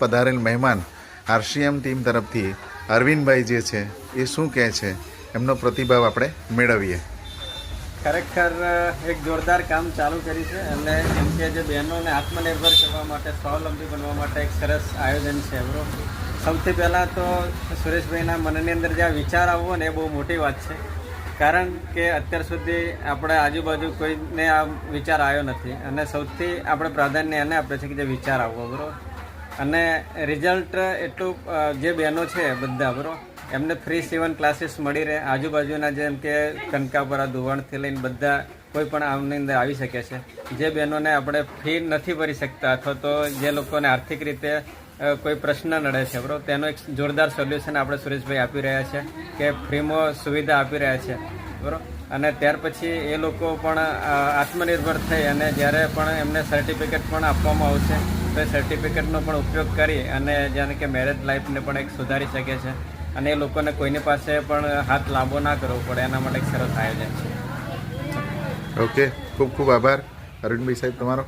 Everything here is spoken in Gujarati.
પધારેલ મહેમાન આરસીએમ ટીમ તરફથી અરવિંદભાઈ જે છે એ શું કહે છે એમનો પ્રતિભાવ આપણે મેળવીએ. ખરેખર એક જોરદાર કામ ચાલુ કર્યું છે અને એમ કે જે બહેનોને આત્મનિર્ભર કરવા માટે, સ્વાવલંબી બનવા માટે એક સરસ આયોજન છે. બરાબર. સૌથી પહેલાં તો સુરેશભાઈના મનની અંદર જે આ વિચાર આવવો ને એ બહુ મોટી વાત છે. કારણ કે અત્યાર સુધી આપણે આજુબાજુ કોઈને આ વિચાર આવ્યો નથી અને સૌથી આપણે પ્રાધાન્ય એને આપીએ છીએ કે જે વિચાર આવવો. બરાબર. અને રિઝલ્ટ એટલું જે બહેનો છે બધા, બરાબર, એમને ફ્રી સીવન ક્લાસીસ મળી રહે. આજુબાજુના જેમ કે કનકાપરા, ધોવણથી લઈને બધા કોઈ પણ આમની અંદર આવી શકે છે. જે બહેનોને આપણે ફી નથી ભરી શકતા અથવા તો જે લોકોને આર્થિક રીતે કોઈ પ્રશ્ન નડે છે, બરાબર, તેનો એક જોરદાર સોલ્યુશન આપણે સુરેશભાઈ આપી રહ્યા છે કે ફ્રીમાં સુવિધા આપી રહ્યા છે. બરાબર. અને ત્યાર પછી એ લોકો પણ આત્મનિર્ભર થઈ અને જ્યારે પણ એમને સર્ટિફિકેટ પણ આપવામાં આવશે તો એ સર્ટિફિકેટનો પણ ઉપયોગ કરી અને જેને કે મેરેજ લાઈફને પણ એક સુધારી શકે છે અને એ લોકોને કોઈની પાસે પણ હાથ લાંબો ના કરવો પડે એના માટે એક સરસ આયોજન છે. ઓકે, ખૂબ ખૂબ આભાર અરવિંદભાઈ સાહેબ તમારો.